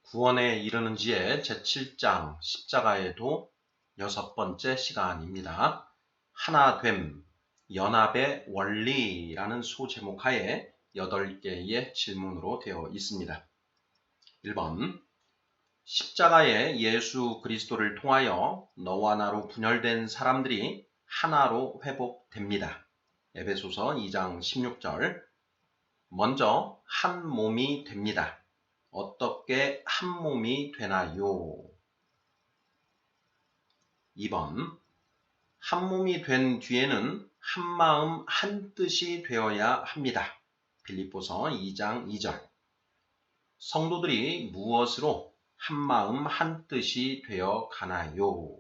구원에 이르는지의 제7장 십자가에도 6번째 시간입니다. 하나됨, 연합의 원리라는 소제목하에 8개의 질문으로 되어 있습니다. 1번, 십자가에 예수 그리스도를 통하여 너와 나로 분열된 사람들이 하나로 회복됩니다. 에베소서 2장 16절. 먼저 한 몸이 됩니다. 어떻게 한 몸이 되나요? 2번, 한 몸이 된 뒤에는 한 마음 한 뜻이 되어야 합니다. 빌립보서 2장 2절. 성도들이 무엇으로 한 마음 한 뜻이 되어 가나요?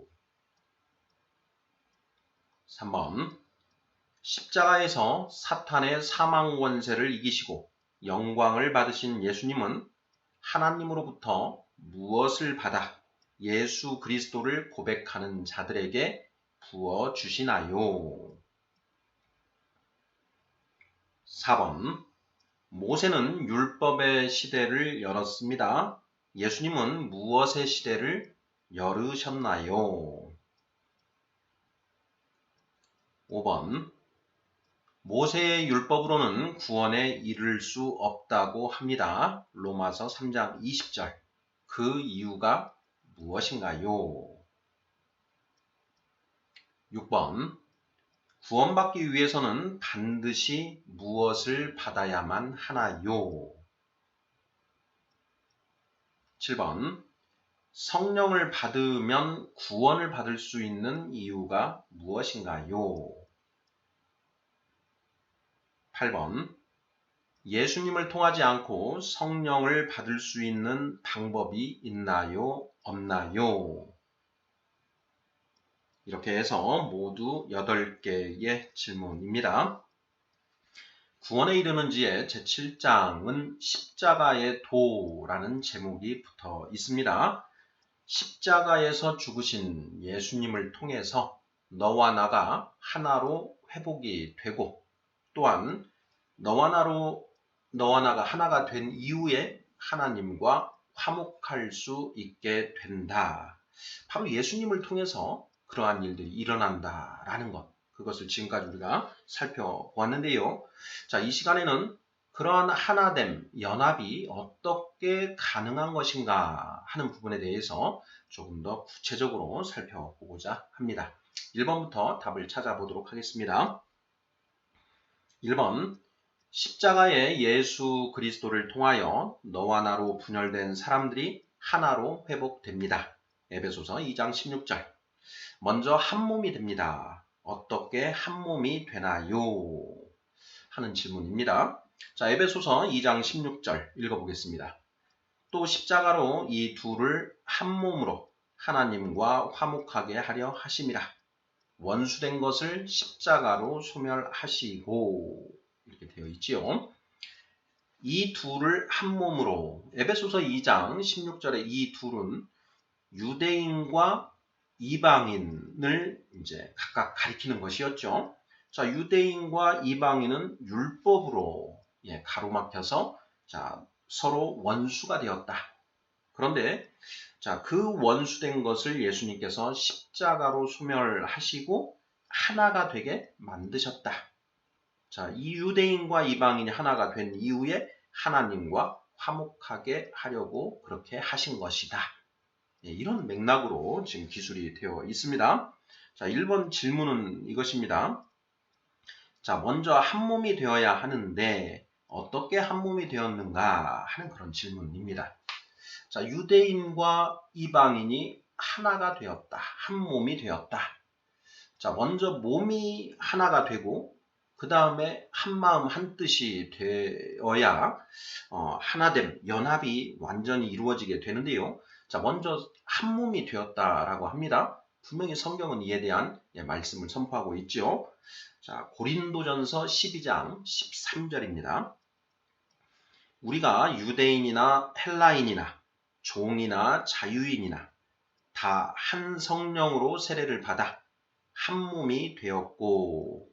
3번, 십자가에서 사탄의 사망 권세를 이기시고 영광을 받으신 예수님은 하나님으로부터 무엇을 받아 예수 그리스도를 고백하는 자들에게 부어 주시나요? 4번, 모세는 율법의 시대를 열었습니다. 예수님은 무엇의 시대를 열으셨나요? 5번, 모세의 율법으로는 구원에 이를 수 없다고 합니다. 로마서 3장 20절. 그 이유가 무엇인가요? 6번, 구원받기 위해서는 반드시 무엇을 받아야만 하나요? 7번, 성령을 받으면 구원을 받을 수 있는 이유가 무엇인가요? 8번, 예수님을 통하지 않고 성령을 받을 수 있는 방법이 있나요? 없나요? 이렇게 해서 모두 8개의 질문입니다. 구원에 이르는지의 제7장은 십자가의 도라는 제목이 붙어 있습니다. 십자가에서 죽으신 예수님을 통해서 너와 나가 하나로 회복이 되고, 또한 너와 나가 하나가 된 이후에 하나님과 화목할 수 있게 된다. 바로 예수님을 통해서 그러한 일들이 일어난다라는 것, 그것을 지금까지 우리가 살펴보았는데요. 자, 이 시간에는 그러한 하나됨, 연합이 어떻게 가능한 것인가 하는 부분에 대해서 조금 더 구체적으로 살펴보고자 합니다. 1번부터 답을 찾아보도록 하겠습니다. 1번, 십자가에 예수 그리스도를 통하여 너와 나로 분열된 사람들이 하나로 회복됩니다. 에베소서 2장 16절. 먼저 한 몸이 됩니다. 어떻게 한 몸이 되나요? 하는 질문입니다. 자, 에베소서 2장 16절 읽어보겠습니다. 또 십자가로 이 둘을 한 몸으로 하나님과 화목하게 하려 하심이라. 원수된 것을 십자가로 소멸하시고, 이렇게 되어 있지요. 이 둘을 한 몸으로, 에베소서 2장 16절에 이 둘은 유대인과 이방인을 이제 각각 가리키는 것이었죠. 자, 유대인과 이방인은 율법으로 가로막혀서 서로 원수가 되었다. 그런데 그 원수된 것을 예수님께서 십자가로 소멸하시고 하나가 되게 만드셨다. 자, 이 유대인과 이방인이 하나가 된 이후에 하나님과 화목하게 하려고 그렇게 하신 것이다. 이런 맥락으로 지금 기술이 되어 있습니다. 자, 1번 질문은 이것입니다. 자, 먼저 한 몸이 되어야 하는데 어떻게 한 몸이 되었는가 하는 그런 질문입니다. 자, 유대인과 이방인이 하나가 되었다. 한 몸이 되었다. 자, 먼저 몸이 하나가 되고 그 다음에 한 마음 한 뜻이 되어야 하나됨, 연합이 완전히 이루어지게 되는데요. 자, 먼저 한 몸이 되었다라고 합니다. 분명히 성경은 이에 대한 말씀을 선포하고 있죠. 자, 고린도전서 12장 13절입니다. 우리가 유대인이나 헬라인이나 종이나 자유인이나 다 한 성령으로 세례를 받아 한 몸이 되었고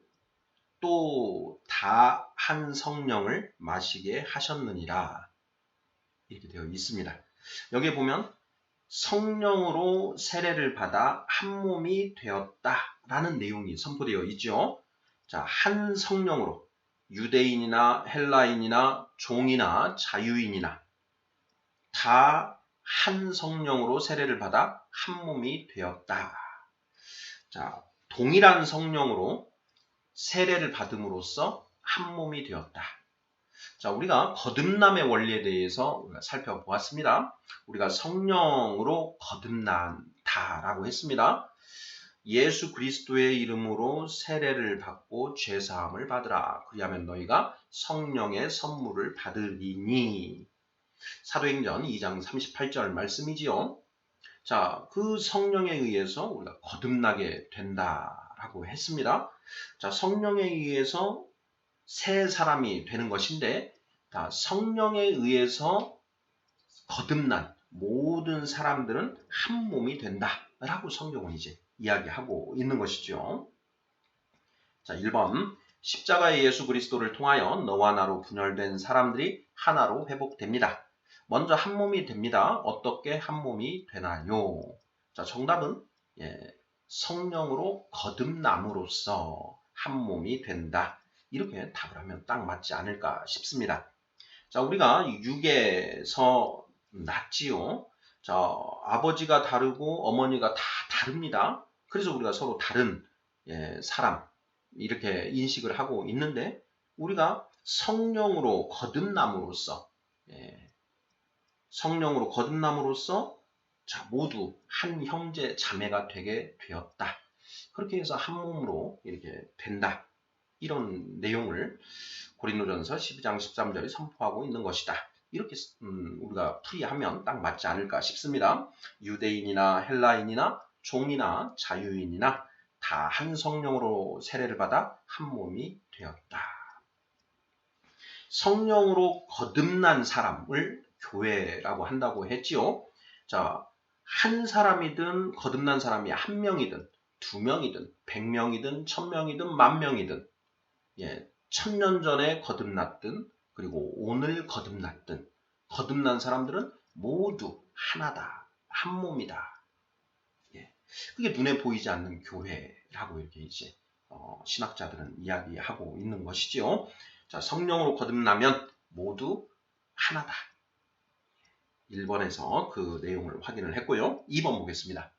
또 다 한 성령을 마시게 하셨느니라. 이렇게 되어 있습니다. 여기에 보면 성령으로 세례를 받아 한 몸이 되었다라는 내용이 선포되어 있죠. 자, 한 성령으로 유대인이나 헬라인이나 종이나 자유인이나 다 한 성령으로 세례를 받아 한 몸이 되었다. 자, 동일한 성령으로 세례를 받음으로써 한 몸이 되었다. 자, 우리가 거듭남의 원리에 대해서 살펴보았습니다. 우리가 성령으로 거듭난다라고 했습니다. 예수 그리스도의 이름으로 세례를 받고 죄사함을 받으라. 그리하면 너희가 성령의 선물을 받으리니. 사도행전 2장 38절 말씀이지요. 자, 그 성령에 의해서 우리가 거듭나게 된다라고 했습니다. 자, 성령에 의해서 새 사람이 되는 것인데, 성령에 의해서 거듭난 모든 사람들은 한 몸이 된다라고 성경은 이제 이야기하고 있는 것이죠. 자, 1번. 십자가의 예수 그리스도를 통하여 너와 나로 분열된 사람들이 하나로 회복됩니다. 먼저 한 몸이 됩니다. 어떻게 한 몸이 되나요? 자, 정답은 성령으로 거듭남으로써 한 몸이 된다. 이렇게 답을 하면 딱 맞지 않을까 싶습니다. 자, 우리가 육에서 낳지요. 자, 아버지가 다르고 어머니가 다 다릅니다. 그래서 우리가 서로 다른 사람 이렇게 인식을 하고 있는데, 우리가 성령으로 거듭남으로써 자, 모두 한 형제 자매가 되게 되었다. 그렇게 해서 한 몸으로 이렇게 된다. 이런 내용을 고린도전서 12장 13절이 선포하고 있는 것이다. 이렇게 우리가 풀이하면 딱 맞지 않을까 싶습니다. 유대인이나 헬라인이나 종이나 자유인이나 다 한 성령으로 세례를 받아 한 몸이 되었다. 성령으로 거듭난 사람을 교회라고 한다고 했지요. 자, 한 사람이든 거듭난 사람이 한 명이든 두 명이든 100명이든 1000명이든 10,000명이든 1000년 전에 거듭났든 그리고 오늘 거듭났든 거듭난 사람들은 모두 하나다. 한 몸이다. 그게 눈에 보이지 않는 교회라고 이렇게 이제 신학자들은 이야기하고 있는 것이지요. 자, 성령으로 거듭나면 모두 하나다. 1번에서 그 내용을 확인을 했고요. 2번 보겠습니다.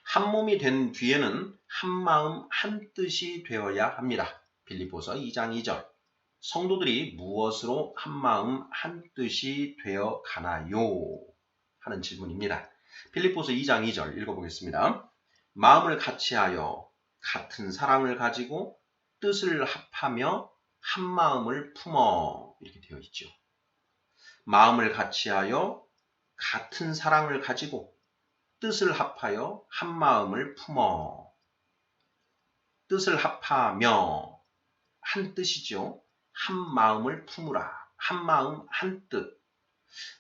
한 몸이 된 뒤에는 한 마음 한 뜻이 되어야 합니다. 빌립보서 2장 2절. 성도들이 무엇으로 한 마음 한 뜻이 되어 가나요? 하는 질문입니다. 빌립보서 2장 2절 읽어보겠습니다. 마음을 같이하여 같은 사랑을 가지고 뜻을 합하며 한 마음을 품어. 이렇게 되어 있죠. 마음을 같이하여 같은 사랑을 가지고 뜻을 합하여 한 마음을 품어. 뜻을 합하며 한 뜻이죠. 한 마음을 품으라. 한 마음 한 뜻.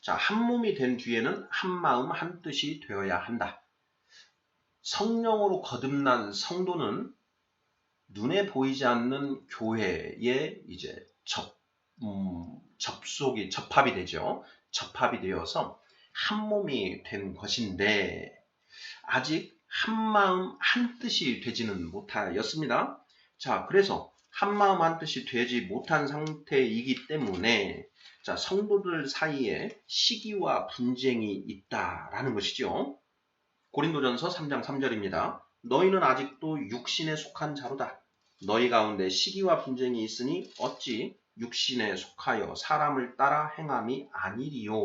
자, 한 몸이 된 뒤에는 한 마음 한 뜻이 되어야 한다. 성령으로 거듭난 성도는 눈에 보이지 않는 교회에 이제 접합이 되죠. 접합이 되어서 한 몸이 된 것인데, 아직 한 마음 한 뜻이 되지는 못하였습니다. 자, 그래서 한 마음 한 뜻이 되지 못한 상태이기 때문에 자, 성도들 사이에 시기와 분쟁이 있다라는 것이죠. 고린도전서 3장 3절입니다. 너희는 아직도 육신에 속한 자로다. 너희 가운데 시기와 분쟁이 있으니 어찌 육신에 속하여 사람을 따라 행함이 아니리요.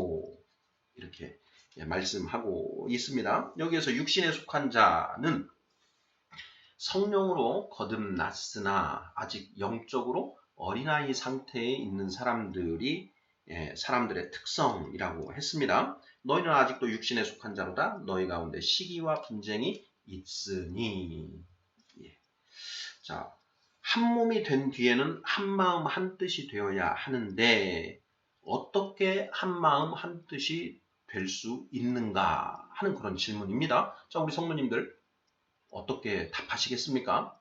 이렇게 말씀하고 있습니다. 여기에서 육신에 속한 자는 성령으로 거듭났으나 아직 영적으로 어린아이 상태에 있는 사람들이 사람들의 특성이라고 했습니다. 너희는 아직도 육신에 속한 자로다. 너희 가운데 시기와 분쟁이 있으니. 자, 한 몸이 된 뒤에는 한 마음 한 뜻이 되어야 하는데 어떻게 한 마음 한 뜻이 될 수 있는가 하는 그런 질문입니다. 자, 우리 성도님들 어떻게 답하시겠습니까?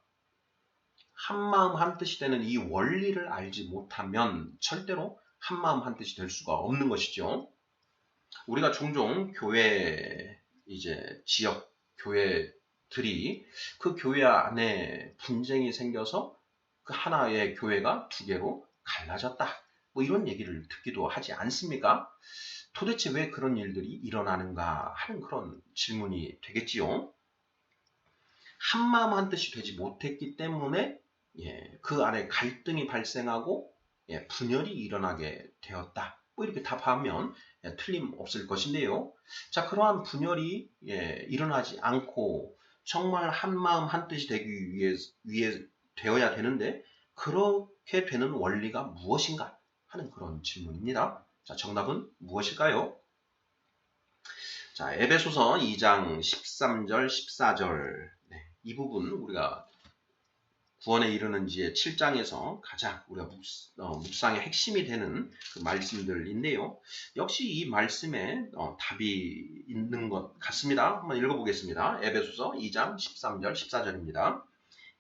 한 마음 한 뜻이 되는 이 원리를 알지 못하면 절대로 한 마음 한 뜻이 될 수가 없는 것이죠. 우리가 종종 교회 이제 지역 교회들이 그 교회 안에 분쟁이 생겨서 그 하나의 교회가 두 개로 갈라졌다. 뭐 이런 얘기를 듣기도 하지 않습니까? 도대체 왜 그런 일들이 일어나는가 하는 그런 질문이 되겠지요. 한 마음 한 뜻이 되지 못했기 때문에 그 안에 갈등이 발생하고 분열이 일어나게 되었다. 뭐 이렇게 답하면 틀림없을 것인데요. 자, 그러한 분열이 일어나지 않고 정말 한 마음 한 뜻이 되기 위해 되어야 되는데 그렇게 되는 원리가 무엇인가 하는 그런 질문입니다. 자, 정답은 무엇일까요? 자, 에베소서 2장 13절, 14절. 이 부분 우리가 구원에 이르는지의 7장에서 가장 우리가 묵상의 핵심이 되는 그 말씀들인데요. 역시 이 말씀에 답이 있는 것 같습니다. 한번 읽어보겠습니다. 에베소서 2장 13절, 14절입니다.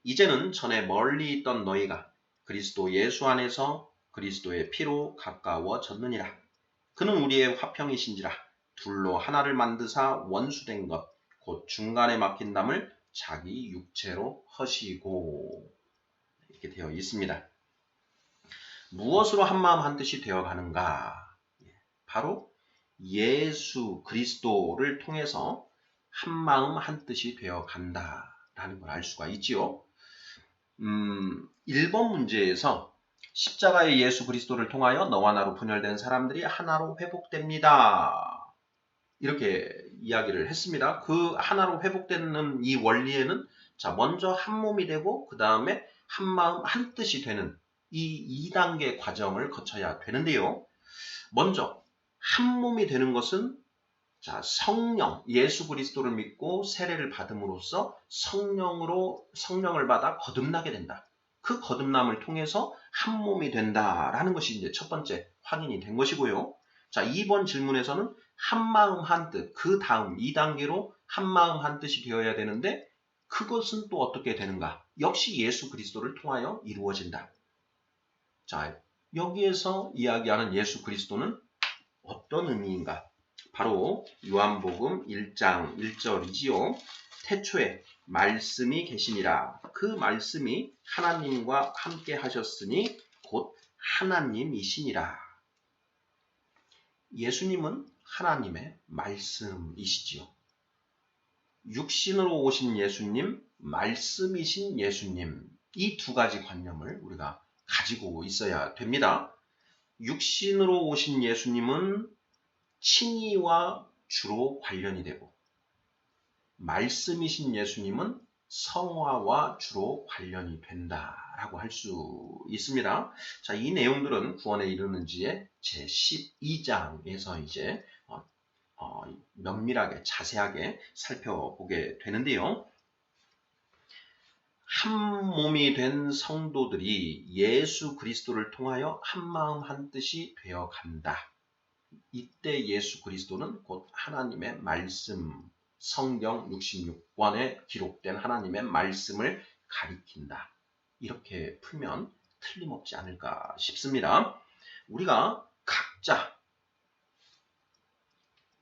이제는 전에 멀리 있던 너희가 그리스도 예수 안에서 그리스도의 피로 가까워졌느니라. 그는 우리의 화평이신지라. 둘로 하나를 만드사 원수된 것 곧 중간에 막힌 담을 자기 육체로 허시고 이렇게 되어 있습니다. 무엇으로 한마음 한뜻이 되어 가는가? 바로 예수 그리스도를 통해서 한마음 한뜻이 되어 간다라는 걸 알 수가 있지요. 1번 문제에서 십자가의 예수 그리스도를 통하여 너와 나로 분열된 사람들이 하나로 회복됩니다. 이렇게 이야기를 했습니다. 그 하나로 회복되는 이 원리에는 자, 먼저 한 몸이 되고 그 다음에 한 마음 한 뜻이 되는 이 2단계 과정을 거쳐야 되는데요. 먼저 한 몸이 되는 것은 자, 성령, 예수 그리스도를 믿고 세례를 받음으로써 성령을 받아 거듭나게 된다. 그 거듭남을 통해서 한 몸이 된다라는 것이 이제 첫 번째 확인이 된 것이고요. 자, 2번 질문에서는 한 마음 한 뜻, 그 다음 2단계로 한 마음 한 뜻이 되어야 되는데 그것은 또 어떻게 되는가? 역시 예수 그리스도를 통하여 이루어진다. 자, 여기에서 이야기하는 예수 그리스도는 어떤 의미인가? 바로 요한복음 1장 1절이지요. 태초에 말씀이 계시니라. 그 말씀이 하나님과 함께 하셨으니 곧 하나님이시니라. 예수님은 하나님의 말씀이시지요. 육신으로 오신 예수님, 말씀이신 예수님, 이 두 가지 관념을 우리가 가지고 있어야 됩니다. 육신으로 오신 예수님은 칭의와 주로 관련이 되고, 말씀이신 예수님은 성화와 주로 관련이 된다라고 할 수 있습니다. 자, 이 내용들은 구원에 이르는지의 제 12장에서 이제 면밀하게 자세하게 살펴보게 되는데요. 한 몸이 된 성도들이 예수 그리스도를 통하여 한 마음 한 뜻이 되어 간다. 이때 예수 그리스도는 곧 하나님의 말씀, 성경 66권에 기록된 하나님의 말씀을 가리킨다. 이렇게 풀면 틀림없지 않을까 싶습니다. 우리가 각자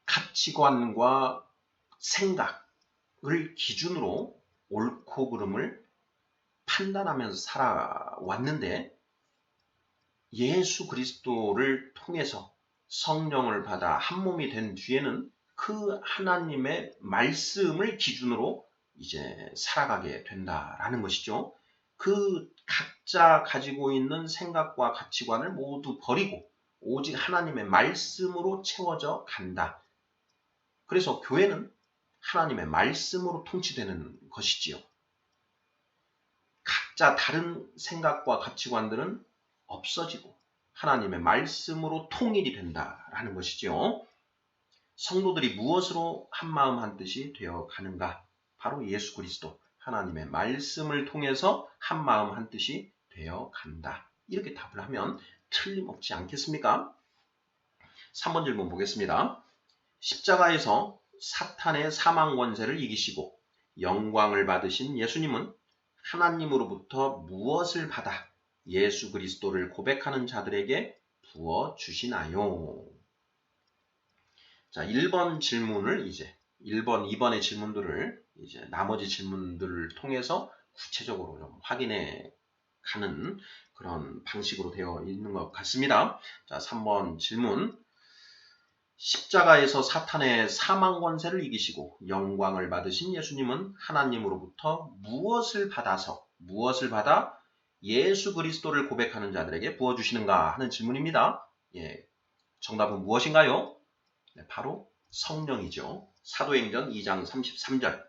가치관과 생각을 기준으로 옳고 그름을 판단하면서 살아왔는데 예수 그리스도를 통해서 성령을 받아 한 몸이 된 뒤에는 그 하나님의 말씀을 기준으로 이제 살아가게 된다라는 것이죠. 그 각자 가지고 있는 생각과 가치관을 모두 버리고 오직 하나님의 말씀으로 채워져 간다. 그래서 교회는 하나님의 말씀으로 통치되는 것이지요. 각자 다른 생각과 가치관들은 없어지고 하나님의 말씀으로 통일이 된다라는 것이지요. 성도들이 무엇으로 한마음 한뜻이 되어 가는가? 바로 예수 그리스도 하나님의 말씀을 통해서 한마음 한뜻이 되어 간다. 이렇게 답을 하면 틀림없지 않겠습니까? 3번 질문 보겠습니다. 십자가에서 사탄의 사망 권세를 이기시고 영광을 받으신 예수님은 하나님으로부터 무엇을 받아 예수 그리스도를 고백하는 자들에게 부어 주시나요? 자, 1번 질문을 이제 1번, 2번의 질문들을 이제 나머지 질문들을 통해서 구체적으로 좀 확인해 가는 그런 방식으로 되어 있는 것 같습니다. 자, 3번 질문. 십자가에서 사탄의 사망 권세를 이기시고 영광을 받으신 예수님은 하나님으로부터 무엇을 받아 예수 그리스도를 고백하는 자들에게 부어주시는가 하는 질문입니다. 예, 정답은 무엇인가요? 네, 바로 성령이죠. 사도행전 2장 33절.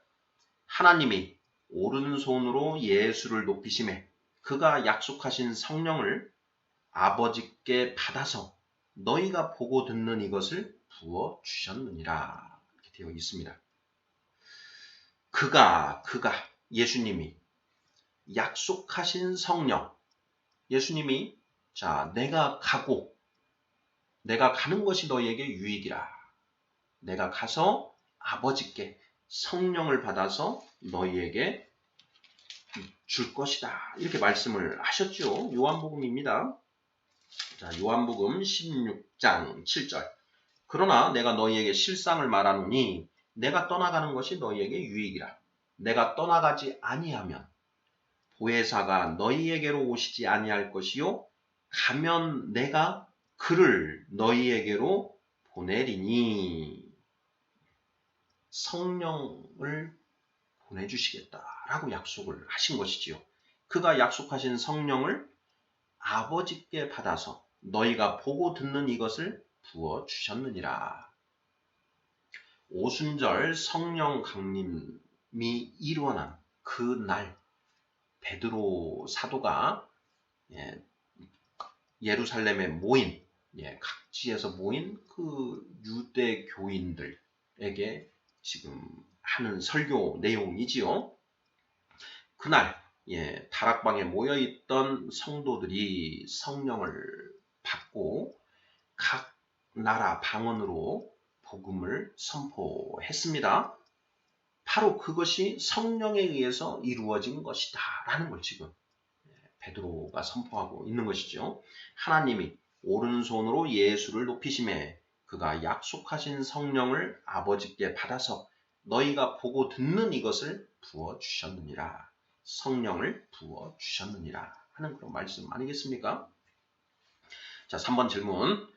하나님이 오른손으로 예수를 높이시매 그가 약속하신 성령을 아버지께 받아서 너희가 보고 듣는 이것을 부어 주셨느니라. 이렇게 되어 있습니다. 그가 예수님이 약속하신 성령. 예수님이 자, 내가 가는 것이 너희에게 유익이라. 내가 가서 아버지께 성령을 받아서 너희에게 줄 것이다. 이렇게 말씀을 하셨죠. 요한복음입니다. 자, 요한복음 16장 7절. 그러나 내가 너희에게 실상을 말하노니 내가 떠나가는 것이 너희에게 유익이라. 내가 떠나가지 아니하면 보혜사가 너희에게로 오시지 아니할 것이요 가면 내가 그를 너희에게로 보내리니. 성령을 보내주시겠다라고 약속을 하신 것이지요. 그가 약속하신 성령을 아버지께 받아서 너희가 보고 듣는 이것을 부어 주셨느니라. 오순절 성령 강림이 일어난 그 날 베드로 사도가 예루살렘에 모인 각지에서 모인 그 유대 교인들에게 지금 하는 설교 내용이지요. 그날 다락방에 모여있던 성도들이 성령을 받고 각 나라 방언으로 복음을 선포했습니다. 바로 그것이 성령에 의해서 이루어진 것이다 라는 걸 지금 베드로가 선포하고 있는 것이죠. 하나님이 오른손으로 예수를 높이시매 그가 약속하신 성령을 아버지께 받아서 너희가 보고 듣는 이것을 부어주셨느니라. 성령을 부어주셨느니라 하는 그런 말씀 아니겠습니까? 자, 3번 질문.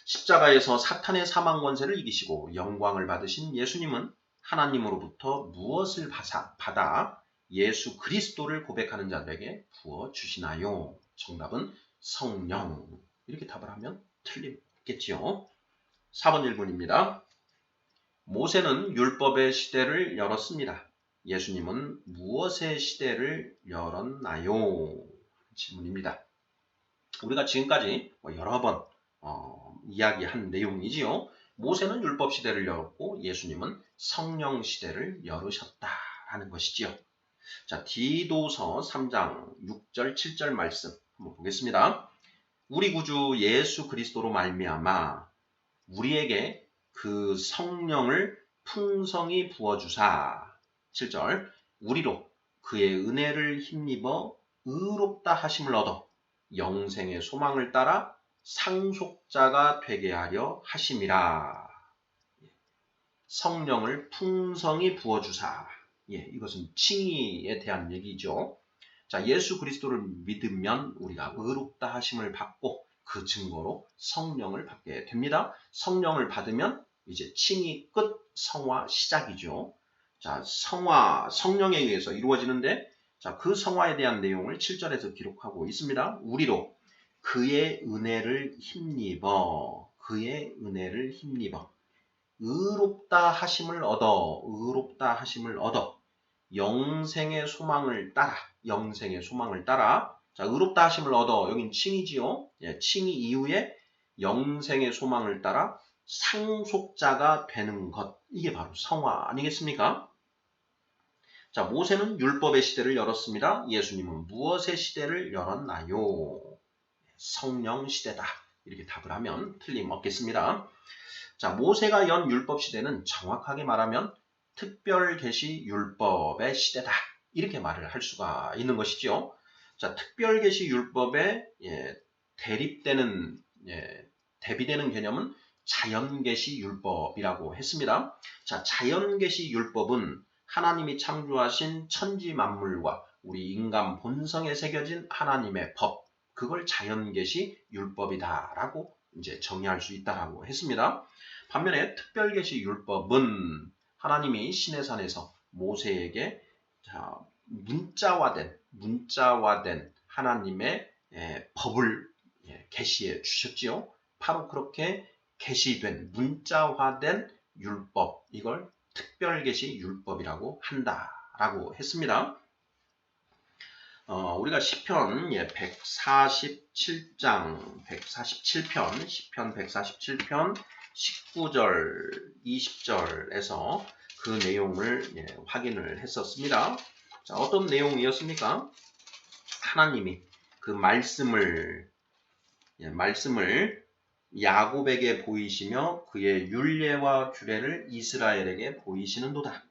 십자가에서 사탄의 사망 권세를 이기시고 영광을 받으신 예수님은 하나님으로부터 무엇을 받아 예수 그리스도를 고백하는 자들에게 부어주시나요? 정답은 성령. 이렇게 답을 하면 틀림없겠지요. 4번 1번입니다. 모세는 율법의 시대를 열었습니다. 예수님은 무엇의 시대를 열었나요? 질문입니다. 우리가 지금까지 여러 번 이야기한 내용이지요. 모세는 율법 시대를 열었고 예수님은 성령 시대를 열으셨다라는 것이지요. 자, 디도서 3장 6절 7절 말씀 한번 보겠습니다. 우리 구주 예수 그리스도로 말미암아 우리에게 그 성령을 풍성히 부어주사. 7절. 우리로 그의 은혜를 힘입어 의롭다 하심을 얻어 영생의 소망을 따라 상속자가 되게 하려 하심이라. 성령을 풍성히 부어주사. 이것은 칭의에 대한 얘기죠. 자, 예수 그리스도를 믿으면 우리가 의롭다 하심을 받고 그 증거로 성령을 받게 됩니다. 성령을 받으면 이제 칭의 끝, 성화 시작이죠. 자, 성령에 의해서 이루어지는데, 자, 그 성화에 대한 내용을 7절에서 기록하고 있습니다. 우리로 그의 은혜를 힘입어 의롭다 하심을 얻어 영생의 소망을 따라. 자, 의롭다 하심을 얻어. 여긴 칭이지요. 칭이 이후에 영생의 소망을 따라 상속자가 되는 것. 이게 바로 성화 아니겠습니까? 자, 모세는 율법의 시대를 열었습니다. 예수님은 무엇의 시대를 열었나요? 성령 시대다. 이렇게 답을 하면 틀림없겠습니다. 자, 모세가 연 율법 시대는 정확하게 말하면 특별 계시 율법의 시대다. 이렇게 말을 할 수가 있는 것이죠. 자, 특별 계시 율법에 대비되는 개념은 자연계시 율법이라고 했습니다. 자, 자연계시 율법은 하나님이 창조하신 천지 만물과 우리 인간 본성에 새겨진 하나님의 법, 그걸 자연계시 율법이다라고 이제 정의할 수 있다라고 했습니다. 반면에 특별계시 율법은 하나님이 시내산에서 모세에게 문자화된 하나님의 법을 계시해 주셨지요. 바로 그렇게 계시된 문자화된 율법, 이걸 특별계시 율법이라고 한다라고 했습니다. 우리가 시편 147편, 시편 147편 19절, 20절에서 그 내용을 확인을 했었습니다. 자, 어떤 내용이었습니까? 하나님이 그 말씀을 야곱에게 보이시며 그의 율례와 규례를 이스라엘에게 보이시는도다.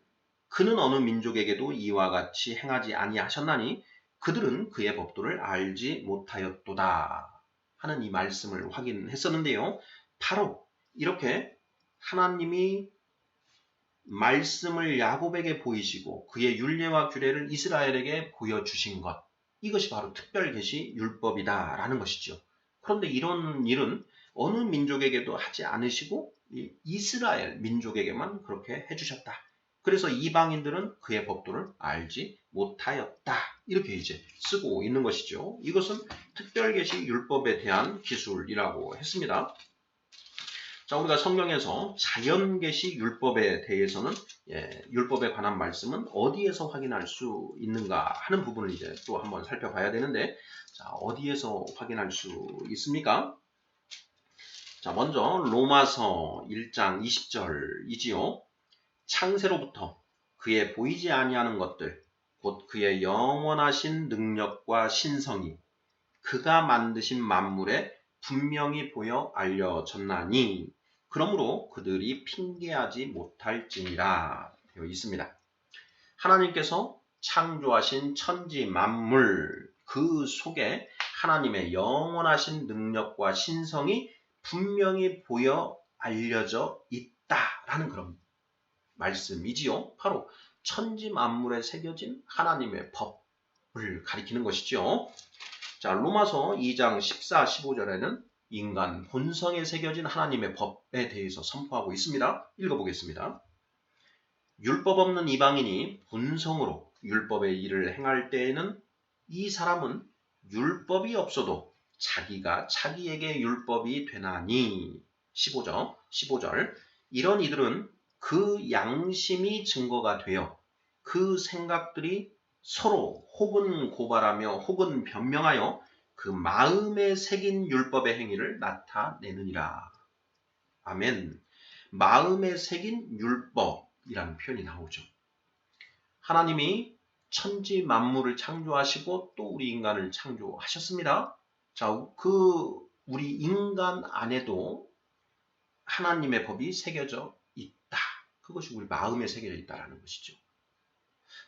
그는 어느 민족에게도 이와 같이 행하지 아니하셨나니 그들은 그의 법도를 알지 못하였도다 하는 이 말씀을 확인했었는데요. 바로 이렇게 하나님이 말씀을 야곱에게 보이시고 그의 율례와 규례를 이스라엘에게 보여주신 것, 이것이 바로 특별계시 율법이다라는 것이죠. 그런데 이런 일은 어느 민족에게도 하지 않으시고 이스라엘 민족에게만 그렇게 해주셨다. 그래서 이방인들은 그의 법도를 알지 못하였다. 이렇게 이제 쓰고 있는 것이죠. 이것은 특별계시 율법에 대한 기술이라고 했습니다. 자, 우리가 성경에서 자연계시 율법에 대해서는 율법에 관한 말씀은 어디에서 확인할 수 있는가 하는 부분을 이제 또 한번 살펴봐야 되는데, 자, 어디에서 확인할 수 있습니까? 자, 먼저 로마서 1장 20절이지요. 창세로부터 그의 보이지 아니하는 것들, 곧 그의 영원하신 능력과 신성이 그가 만드신 만물에 분명히 보여 알려졌나니 그러므로 그들이 핑계하지 못할지니라 되어 있습니다. 하나님께서 창조하신 천지 만물 그 속에 하나님의 영원하신 능력과 신성이 분명히 보여 알려져 있다라는 그런 말씀이지요. 바로 천지 만물에 새겨진 하나님의 법을 가리키는 것이죠. 자, 로마서 2장 14, 15절에는 인간 본성에 새겨진 하나님의 법에 대해서 선포하고 있습니다. 읽어보겠습니다. 율법 없는 이방인이 본성으로 율법의 일을 행할 때에는 이 사람은 율법이 없어도 자기가 자기에게 율법이 되나니 15절 이런 이들은 그 양심이 증거가 되어 그 생각들이 서로 혹은 고발하며 혹은 변명하여 그 마음에 새긴 율법의 행위를 나타내느니라. 아멘. 마음에 새긴 율법이라는 표현이 나오죠. 하나님이 천지 만물을 창조하시고 또 우리 인간을 창조하셨습니다. 자, 우리 인간 안에도 하나님의 법이 새겨져 있다. 그것이 우리 마음에 새겨져 있다는 것이죠.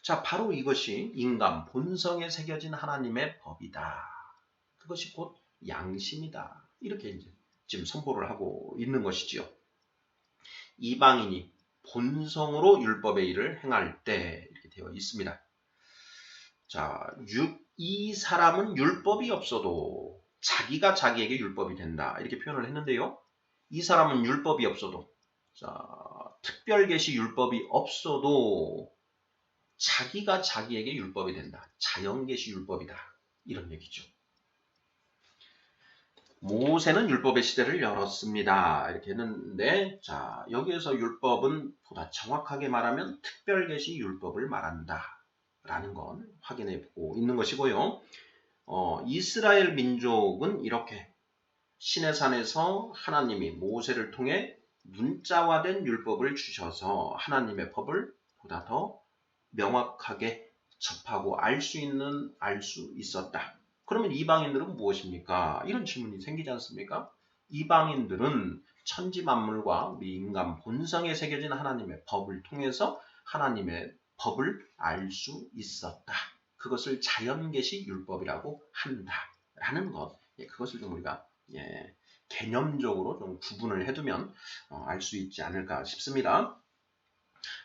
자, 바로 이것이 인간 본성에 새겨진 하나님의 법이다. 그것이 곧 양심이다. 이렇게 이제 지금 선포를 하고 있는 것이지요. 이방인이 본성으로 율법의 일을 행할 때 이렇게 되어 있습니다. 자, 이 사람은 율법이 없어도 자기가 자기에게 율법이 된다. 이렇게 표현을 했는데요. 이 사람은 율법이 없어도, 자, 특별계시 율법이 없어도 자기가 자기에게 율법이 된다. 자연계시 율법이다. 이런 얘기죠. 모세는 율법의 시대를 열었습니다. 이렇게 했는데, 자, 여기에서 율법은 보다 정확하게 말하면 특별계시 율법을 말한다. 라는 건 확인해 보고 있는 것이고요. 이스라엘 민족은 이렇게 시내산에서 하나님이 모세를 통해 문자화된 율법을 주셔서 하나님의 법을 보다 더 명확하게 접하고 알 수 있었다. 그러면 이방인들은 무엇입니까? 이런 질문이 생기지 않습니까? 이방인들은 천지 만물과 우리 인간 본성에 새겨진 하나님의 법을 통해서 하나님의 법을 알 수 있었다. 그것을 자연계시 율법이라고 한다라는 것. 그것을 좀 우리가 개념적으로 좀 구분을 해두면 알 수 있지 않을까 싶습니다.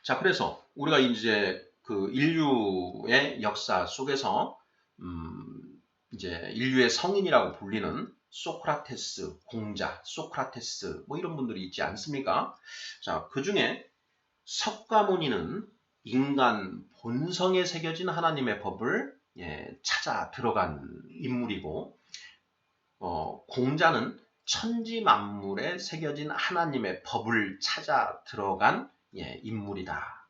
자, 그래서 우리가 이제 그 인류의 역사 속에서 이제 인류의 성인이라고 불리는 소크라테스, 공자, 소크라테스 뭐 이런 분들이 있지 않습니까? 자, 그 중에 석가모니는 인간 본성에 새겨진 하나님의 법을 찾아 들어간 인물이고, 공자는 천지 만물에 새겨진 하나님의 법을 찾아 들어간 인물이다.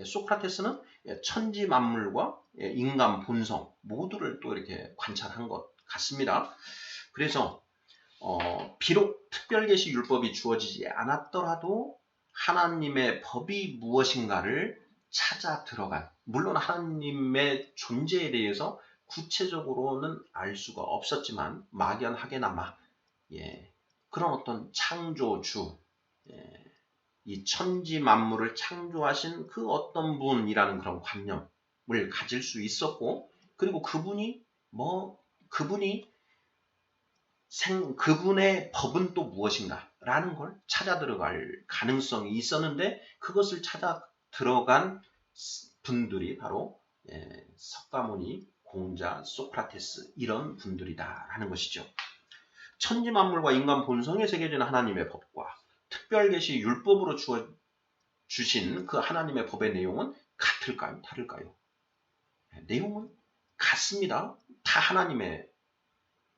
소크라테스는 천지 만물과 인간 본성 모두를 또 이렇게 관찰한 것 같습니다. 그래서 비록 특별계시 율법이 주어지지 않았더라도 하나님의 법이 무엇인가를 찾아 들어간, 물론 하나님의 존재에 대해서 구체적으로는 알 수가 없었지만 막연하게나마 그런 어떤 창조주, 이 천지 만물을 창조하신 그 어떤 분이라는 그런 관념을 가질 수 있었고, 그리고 그분의 법은 또 무엇인가라는 걸 찾아 들어갈 가능성이 있었는데, 그것을 찾아 들어간 분들이 바로 석가모니, 공자, 소크라테스 이런 분들이다라는 것이죠. 천지 만물과 인간 본성에 새겨진 하나님의 법과 특별계시 율법으로 주신 그 하나님의 법의 내용은 같을까요? 다를까요? 내용은 같습니다. 다 하나님의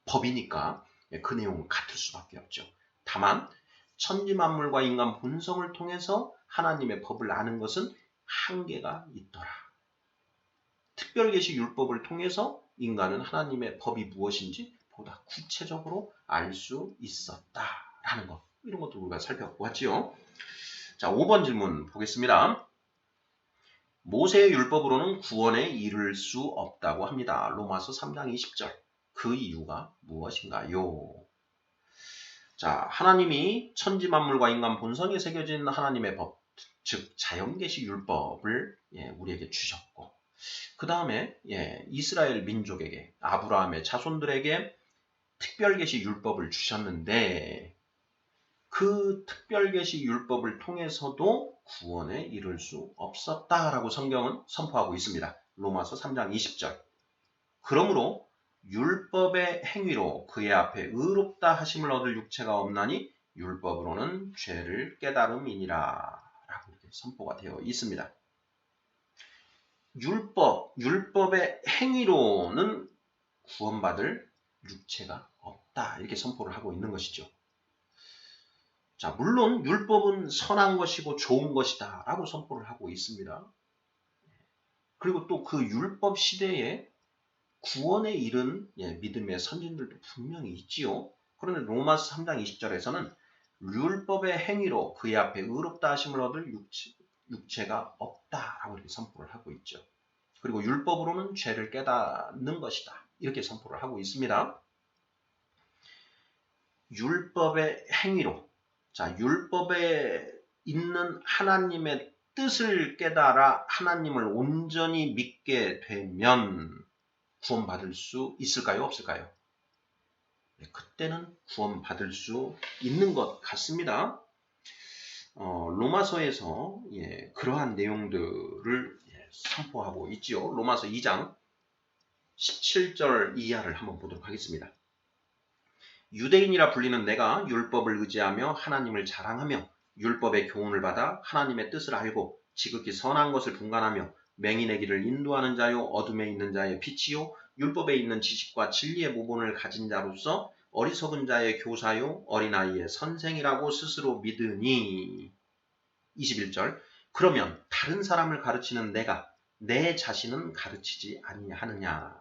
법이니까 그 내용은 같을 수밖에 없죠. 다만 천지 만물과 인간 본성을 통해서 하나님의 법을 아는 것은 한계가 있더라. 특별계시 율법을 통해서 인간은 하나님의 법이 무엇인지 보다 구체적으로 알 수 있었다라는 것. 이런 것도 우리가 살펴보았지요. 자, 5번 질문 보겠습니다. 모세의 율법으로는 구원에 이를 수 없다고 합니다. 로마서 3장 20절. 그 이유가 무엇인가요? 자, 하나님이 천지 만물과 인간 본성에 새겨진 하나님의 법, 즉 자연계시 율법을 우리에게 주셨고, 그 다음에 이스라엘 민족에게, 아브라함의 자손들에게 특별계시 율법을 주셨는데, 그 특별계시 율법을 통해서도 구원에 이를 수 없었다라고 성경은 선포하고 있습니다. 로마서 3장 20절. 그러므로 율법의 행위로 그의 앞에 의롭다 하심을 얻을 육체가 없나니 율법으로는 죄를 깨달음이니라 라고 이렇게 선포가 되어 있습니다. 율법의 행위로는 구원받을 육체가 없다 이렇게 선포를 하고 있는 것이죠. 자, 물론 율법은 선한 것이고 좋은 것이다 라고 선포를 하고 있습니다. 그리고 또 그 율법 시대에 구원에 이른 믿음의 선진들도 분명히 있지요. 그런데 로마서 3장 20절에서는 율법의 행위로 그의 앞에 의롭다 하심을 얻을 육체가 없다라고 이렇게 선포를 하고 있죠. 그리고 율법으로는 죄를 깨닫는 것이다. 이렇게 선포를 하고 있습니다. 율법의 행위로, 자, 율법에 있는 하나님의 뜻을 깨달아 하나님을 온전히 믿게 되면 구원받을 수 있을까요? 없을까요? 그때는 구원받을 수 있는 것 같습니다. 로마서에서 그러한 내용들을 선포하고 있지요. 로마서 2장 17절 이하를 한번 보도록 하겠습니다. 유대인이라 불리는 내가 율법을 의지하며 하나님을 자랑하며 율법의 교훈을 받아 하나님의 뜻을 알고 지극히 선한 것을 분간하며 맹인의 길을 인도하는 자요 어둠에 있는 자의 빛이요 율법에 있는 지식과 진리의 모본을 가진 자로서 어리석은 자의 교사요 어린아이의 선생이라고 스스로 믿으니 21절 그러면 다른 사람을 가르치는 내가 내 자신은 가르치지 아니하느냐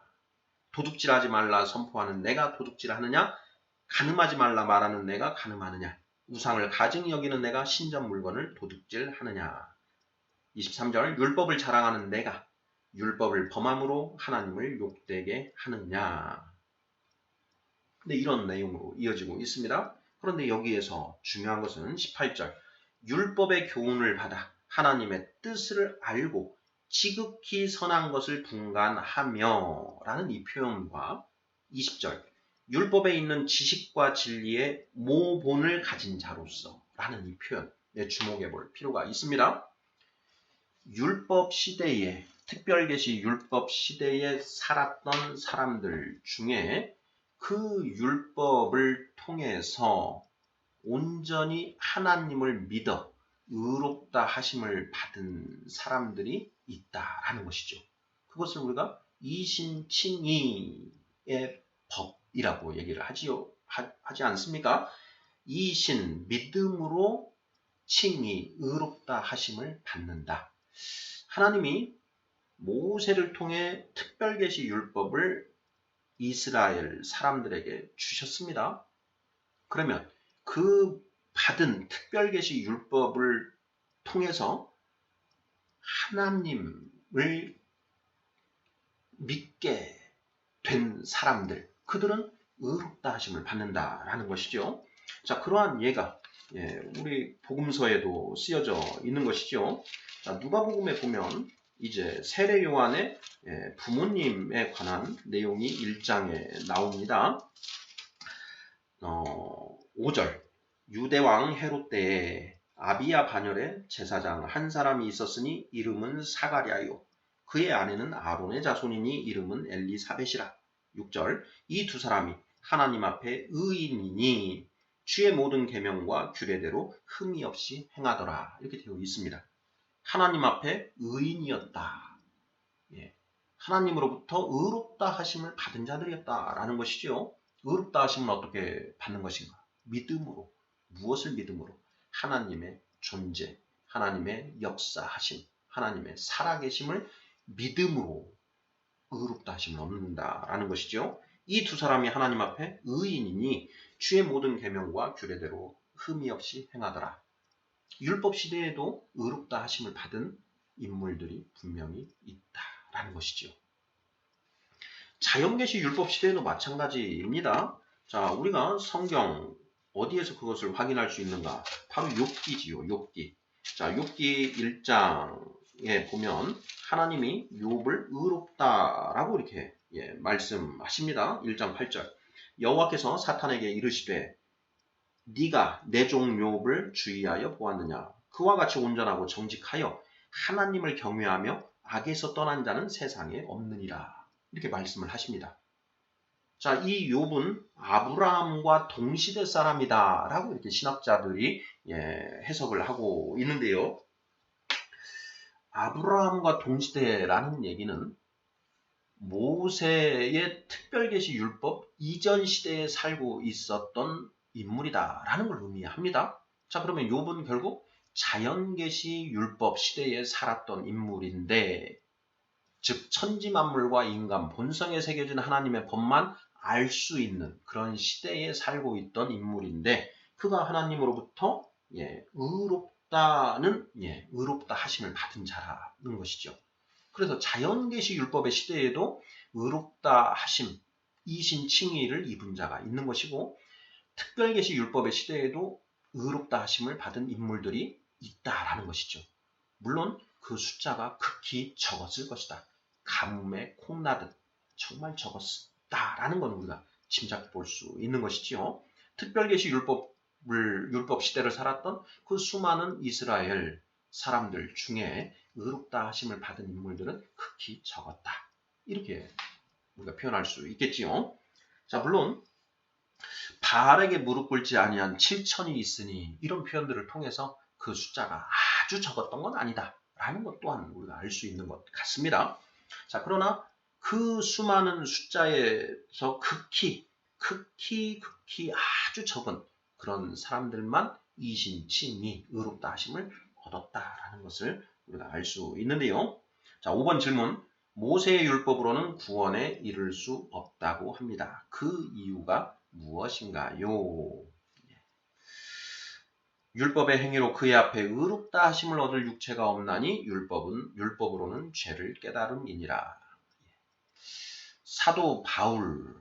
도둑질하지 말라 선포하는 내가 도둑질하느냐 간음하지 말라 말하는 내가 간음하느냐 우상을 가증히 여기는 내가 신전 물건을 도둑질하느냐 23절 율법을 자랑하는 내가 율법을 범함으로 하나님을 욕되게 하느냐. 근데 이런 내용으로 이어지고 있습니다. 그런데 여기에서 중요한 것은 18절 율법의 교훈을 받아 하나님의 뜻을 알고 지극히 선한 것을 분간하며 라는 이 표현과 20절 율법에 있는 지식과 진리의 모본을 가진 자로서 라는 이 표현에 주목해 볼 필요가 있습니다. 율법 시대에, 특별계시 율법 시대에 살았던 사람들 중에 그 율법을 통해서 온전히 하나님을 믿어 의롭다 하심을 받은 사람들이 있다라는 것이죠. 그것을 우리가 이신칭의의 법이라고 얘기를 하지 않습니까? 이신, 믿음으로 칭의, 의롭다 하심을 받는다. 하나님이 모세를 통해 특별계시 율법을 이스라엘 사람들에게 주셨습니다. 그러면 그 받은 특별계시 율법을 통해서 하나님을 믿게 된 사람들, 그들은 의롭다 하심을 받는다라는 것이죠. 자, 그러한 예가 우리 복음서에도 쓰여져 있는 것이죠. 자, 누가복음에 보면 이제 세례 요한의 부모님에 관한 내용이 1장에 나옵니다. 5절 유대왕 헤롯 때에 아비야 반열에 제사장 한 사람이 있었으니 이름은 사가랴요. 그의 아내는 아론의 자손이니 이름은 엘리사벳이라. 6절 이 두 사람이 하나님 앞에 의인이니 주의 모든 계명과 규례대로 흠이 없이 행하더라. 이렇게 되어 있습니다. 하나님 앞에 의인이었다. 하나님으로부터 의롭다 하심을 받은 자들이었다라는 것이죠. 의롭다 하심은 어떻게 받는 것인가? 믿음으로. 무엇을 믿음으로? 하나님의 존재, 하나님의 역사하심, 하나님의 살아계심을 믿음으로 의롭다 하심을 얻는다라는 것이죠. 이 두 사람이 하나님 앞에 의인이니 주의 모든 계명과 규례대로 흠이 없이 행하더라. 율법 시대에도 의롭다 하심을 받은 인물들이 분명히 있다라는 것이죠. 자연계시 율법 시대에도 마찬가지입니다. 자, 우리가 성경 어디에서 그것을 확인할 수 있는가? 바로 욥기지요, 욥기. 자, 욥기 1장에 보면 하나님이 욥을 의롭다라고 이렇게 말씀하십니다. 1장 8절. 여호와께서 사탄에게 이르시되 네가 내 종 욥을 주의하여 보았느냐? 그와 같이 온전하고 정직하여 하나님을 경외하며 악에서 떠난 자는 세상에 없느니라. 이렇게 말씀을 하십니다. 자, 이 욥은 아브라함과 동시대 사람이다 라고 이렇게 신학자들이 해석을 하고 있는데요. 아브라함과 동시대라는 얘기는 모세의 특별계시 율법 이전 시대에 살고 있었던 인물이다 라는 걸 의미합니다. 자, 그러면 욥은 결국 자연계시 율법 시대에 살았던 인물인데, 즉 천지만물과 인간 본성에 새겨진 하나님의 법만 알 수 있는 그런 시대에 살고 있던 인물인데, 그가 하나님으로부터 의롭다 하심을 받은 자라는 것이죠. 그래서 자연계시 율법의 시대에도 의롭다 하심, 이신칭의를 입은 자가 있는 것이고, 특별계시 율법의 시대에도 의롭다 하심을 받은 인물들이 있다라는 것이죠. 물론 그 숫자가 극히 적었을 것이다. 가뭄에 콩나듯 정말 적었다라는 건 우리가 짐작해 볼 수 있는 것이지요. 특별계시 율법 시대를 살았던 그 수많은 이스라엘 사람들 중에 의롭다 하심을 받은 인물들은 극히 적었다. 이렇게 우리가 표현할 수 있겠지요. 자, 물론 바알에게 무릎 꿇지 아니한 7천이 있으니 이런 표현들을 통해서 그 숫자가 아주 적었던 건 아니다 라는 것 또한 우리가 알 수 있는 것 같습니다. 자, 그러나 그 수많은 숫자에서 극히 아주 적은 그런 사람들만 이신칭의 의롭다 하심을 얻었다라는 것을 우리가 알 수 있는데요. 자, 5번 질문. 모세의 율법으로는 구원에 이를 수 없다고 합니다. 그 이유가 무엇인가요? 율법의 행위로 그의 앞에 의롭다 하심을 얻을 육체가 없나니 율법으로는 죄를 깨달음이니라. 사도 바울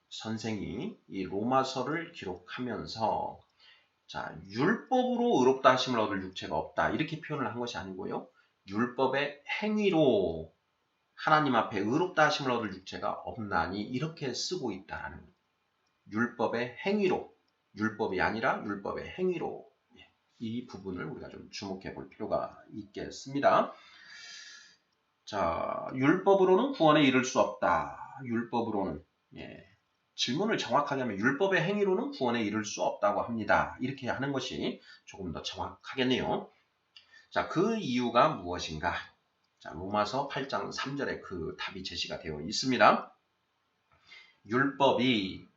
선생이 이 로마서를 기록하면서 자, 율법으로 의롭다 하심을 얻을 육체가 없다 이렇게 표현을 한 것이 아니고요. 율법의 행위로 하나님 앞에 의롭다 하심을 얻을 육체가 없나니 이렇게 쓰고 있다라는 거예요. 율법의 행위로, 율법이 아니라 율법의 행위로, 이 부분을 우리가 좀 주목해 볼 필요가 있겠습니다. 자, 율법으로는 구원에 이를 수 없다. 율법으로는, 질문을 정확하게 하면 율법의 행위로는 구원에 이를 수 없다고 합니다. 이렇게 하는 것이 조금 더 정확하겠네요. 자, 그 이유가 무엇인가? 자, 로마서 8장 3절에 그 답이 제시가 되어 있습니다. 율법이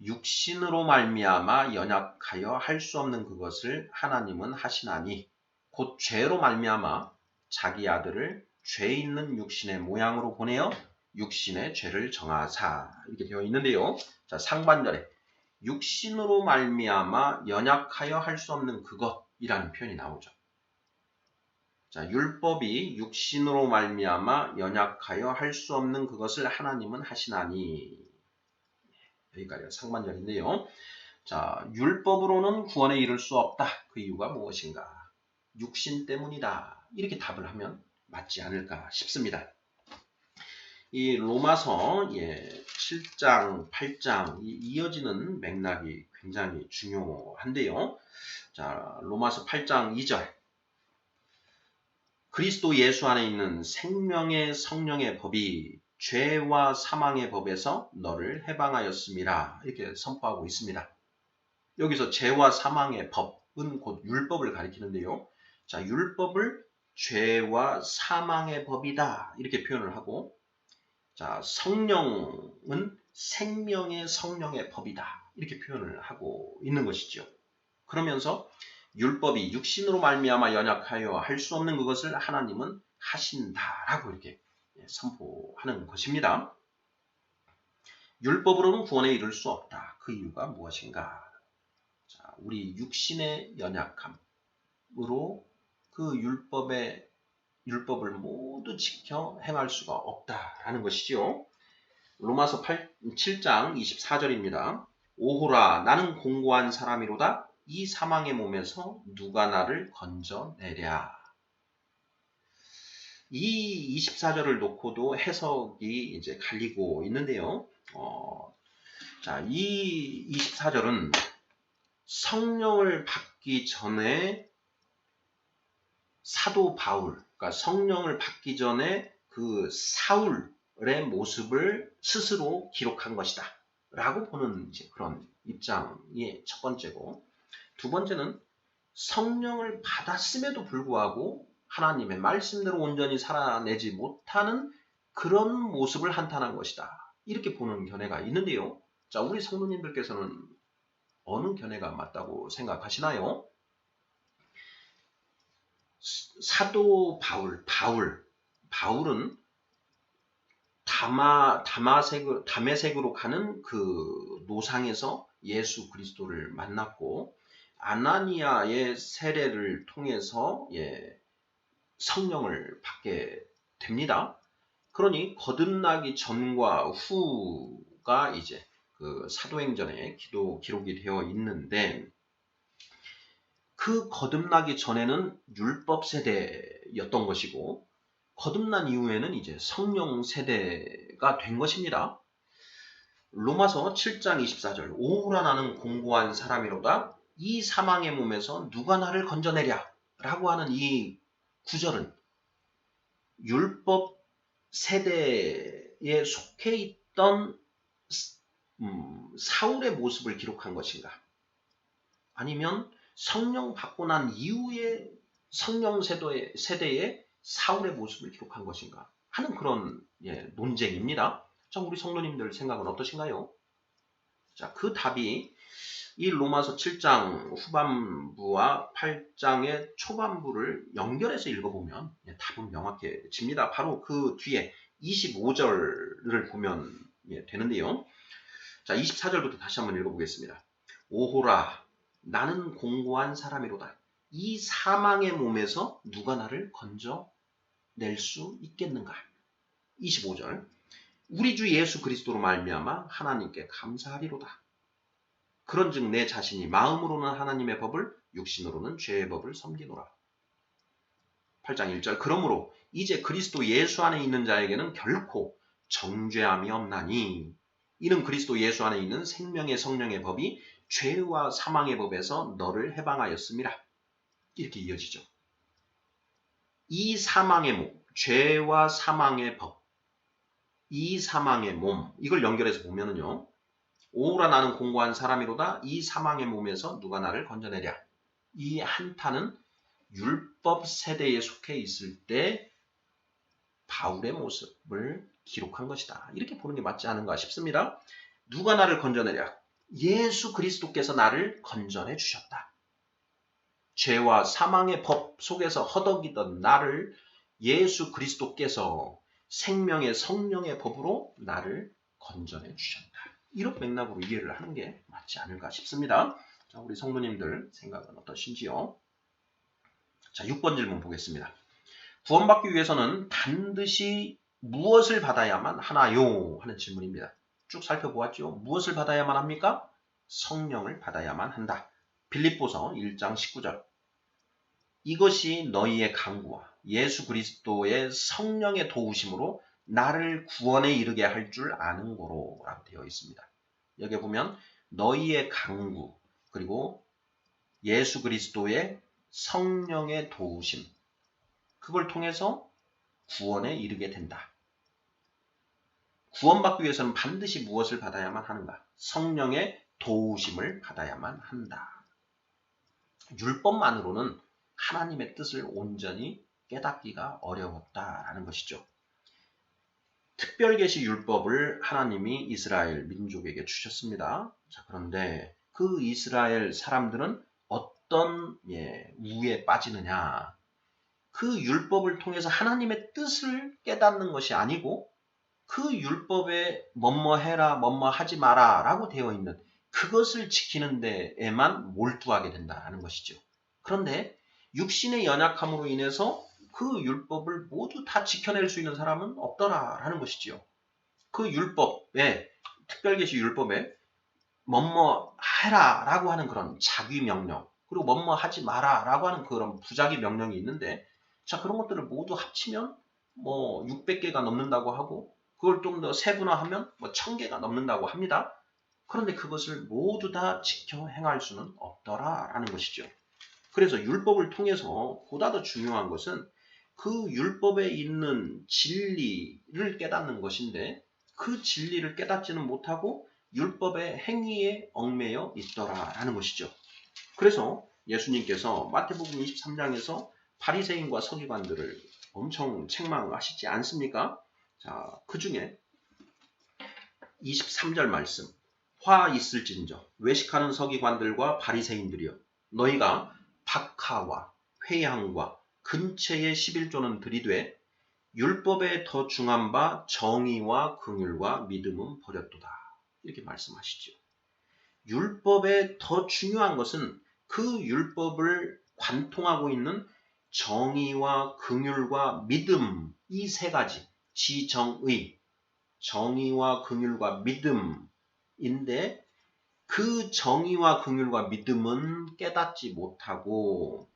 육신으로 말미암아 연약하여 할 수 없는 그것을 하나님은 하시나니 곧 죄로 말미암아 자기 아들을 죄 있는 육신의 모양으로 보내어 육신의 죄를 정하사, 이렇게 되어 있는데요. 자, 상반절에 육신으로 말미암아 연약하여 할 수 없는 그것이라는 표현이 나오죠. 자, 율법이 육신으로 말미암아 연약하여 할 수 없는 그것을 하나님은 하시나니, 여기까지가 상반절인데요. 자, 율법으로는 구원에 이를 수 없다. 그 이유가 무엇인가? 육신 때문이다. 이렇게 답을 하면 맞지 않을까 싶습니다. 이 로마서 7장, 8장 이어지는 맥락이 굉장히 중요한데요. 자, 로마서 8장 2절. 그리스도 예수 안에 있는 생명의 성령의 법이 죄와 사망의 법에서 너를 해방하였음이라, 이렇게 선포하고 있습니다. 여기서 죄와 사망의 법은 곧 율법을 가리키는데요. 자, 율법을 죄와 사망의 법이다, 이렇게 표현을 하고, 자, 성령은 생명의 성령의 법이다, 이렇게 표현을 하고 있는 것이죠. 그러면서 율법이 육신으로 말미암아 연약하여 할 수 없는 그것을 하나님은 하신다라고 이렇게 선포하는 것입니다. 율법으로는 구원에 이를 수 없다. 그 이유가 무엇인가? 자, 우리 육신의 연약함으로 그 율법을 모두 지켜 행할 수가 없다라는 것이지요. 로마서 7장 24절입니다. 오호라, 나는 공고한 사람이로다. 이 사망의 몸에서 누가 나를 건져내랴. 이 24절을 놓고도 해석이 이제 갈리고 있는데요. 자, 이 24절은 성령을 받기 전에 사도 바울, 그러니까 성령을 받기 전에 그 사울의 모습을 스스로 기록한 것이다 라고 보는 이제 그런 입장이 첫 번째고, 두 번째는 성령을 받았음에도 불구하고 하나님의 말씀대로 온전히 살아내지 못하는 그런 모습을 한탄한 것이다, 이렇게 보는 견해가 있는데요. 자, 우리 성도님들께서는 어느 견해가 맞다고 생각하시나요? 사도 바울은 다메섹으로 가는 그 노상에서 예수 그리스도를 만났고, 아나니아의 세례를 통해서 성령을 받게 됩니다. 그러니 거듭나기 전과 후가 이제 그 사도행전에 기록이 되어 있는데, 그 거듭나기 전에는 율법 세대였던 것이고, 거듭난 이후에는 이제 성령 세대가 된 것입니다. 로마서 7장 24절, 오호라, 나는 공고한 사람이로다. 이 사망의 몸에서 누가 나를 건져내랴 라고 하는 이 구절은 율법 세대에 속해 있던 사울의 모습을 기록한 것인가? 아니면 성령 받고 난 이후에 성령 세대의 사울의 모습을 기록한 것인가 하는 그런 논쟁입니다. 자, 우리 성도님들 생각은 어떠신가요? 자, 그 답이 이 로마서 7장 후반부와 8장의 초반부를 연결해서 읽어보면 답은 명확해집니다. 바로 그 뒤에 25절을 보면 되는데요. 자, 24절부터 다시 한번 읽어보겠습니다. 오호라, 나는 공고한 사람이로다. 이 사망의 몸에서 누가 나를 건져낼 수 있겠는가? 25절, 우리 주 예수 그리스도로 말미암아 하나님께 감사하리로다. 그런즉 내 자신이 마음으로는 하나님의 법을, 육신으로는 죄의 법을 섬기노라. 8장 1절, 그러므로 이제 그리스도 예수 안에 있는 자에게는 결코 정죄함이 없나니, 이는 그리스도 예수 안에 있는 생명의 성령의 법이 죄와 사망의 법에서 너를 해방하였습니다. 이렇게 이어지죠. 이 사망의 몸, 죄와 사망의 법, 이 사망의 몸, 이걸 연결해서 보면은요. 오라 나는 공고한 사람이로다. 이 사망의 몸에서 누가 나를 건져내랴. 이 한타는 율법 세대에 속해 있을 때 바울의 모습을 기록한 것이다. 이렇게 보는 게 맞지 않은가 싶습니다. 누가 나를 건져내랴. 예수 그리스도께서 나를 건져내 주셨다. 죄와 사망의 법 속에서 허덕이던 나를 예수 그리스도께서 생명의 성령의 법으로 나를 건져내 주셨다. 이런 맥락으로 이해를 하는 게 맞지 않을까 싶습니다. 자, 우리 성도님들 생각은 어떠신지요? 자, 6번 질문 보겠습니다. 구원받기 위해서는 반드시 무엇을 받아야만 하나요? 하는 질문입니다. 쭉 살펴보았죠. 무엇을 받아야만 합니까? 성령을 받아야만 한다. 빌립보서 1장 19절. 이것이 너희의 강구와 예수 그리스도의 성령의 도우심으로 나를 구원에 이르게 할 줄 아는 거로 라고 되어 있습니다. 여기 보면 너희의 강구 그리고 예수 그리스도의 성령의 도우심 그걸 통해서 구원에 이르게 된다. 구원받기 위해서는 반드시 무엇을 받아야만 하는가? 성령의 도우심을 받아야만 한다. 율법만으로는 하나님의 뜻을 온전히 깨닫기가 어려웠다라는 것이죠. 특별계시 율법을 하나님이 이스라엘 민족에게 주셨습니다. 자, 그런데 그 이스라엘 사람들은 어떤 우에 빠지느냐? 그 율법을 통해서 하나님의 뜻을 깨닫는 것이 아니고 그 율법에 뭐뭐 해라, 뭐뭐 하지 마라 라고 되어 있는 그것을 지키는 데에만 몰두하게 된다는 것이죠. 그런데 육신의 연약함으로 인해서 그 율법을 모두 다 지켜낼 수 있는 사람은 없더라라는 것이지요. 그 율법에 특별계시 율법에 뭐뭐 해라 라고 하는 그런 자기 명령 그리고 뭐뭐 하지 마라 라고 하는 그런 부자기 명령이 있는데 자 그런 것들을 모두 합치면 뭐 600개가 넘는다고 하고 그걸 좀 더 세분화하면 뭐 1000개가 넘는다고 합니다. 그런데 그것을 모두 다 지켜 행할 수는 없더라라는 것이죠. 그래서 율법을 통해서 보다 더 중요한 것은 그 율법에 있는 진리를 깨닫는 것인데 그 진리를 깨닫지는 못하고 율법의 행위에 얽매여 있더라라는 것이죠. 그래서 예수님께서 마태복음 23장에서 바리새인과 서기관들을 엄청 책망하시지 않습니까? 자, 그 중에 23절 말씀. 화 있을진저 외식하는 서기관들과 바리새인들이여 너희가 박하와 회향과 근체의 11조는 들이되 율법에 더 중한 바 정의와 긍휼과 믿음은 버렸도다. 이렇게 말씀하시죠. 율법에 더 중요한 것은 그 율법을 관통하고 있는 정의와 긍휼과 믿음 이 세 가지 지정의 정의와 긍휼과 믿음인데 그 정의와 긍휼과 믿음은 깨닫지 못하고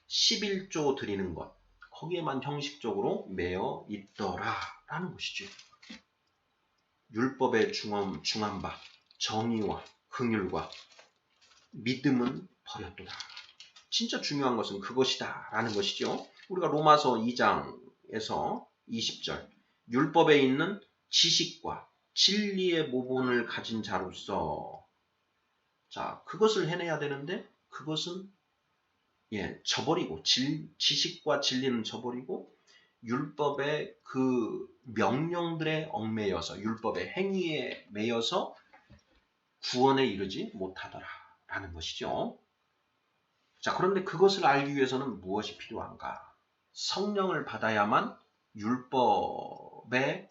11조 드리는 것 거기에만 형식적으로 매여 있더라라는 것이죠. 율법에 중한 바 정의와 긍휼과 믿음은 버렸도다. 진짜 중요한 것은 그것이다 라는 것이죠. 우리가 로마서 2장에서 20절 율법에 있는 지식과 진리의 모본을 가진 자로서 자 그것을 해내야 되는데 그것은 저버리고 지식과 진리는 저버리고 율법의 그 명령들에 얽매여서 율법의 행위에 매여서 구원에 이르지 못하더라라는 것이죠. 자, 그런데 그것을 알기 위해서는 무엇이 필요한가? 성령을 받아야만 율법의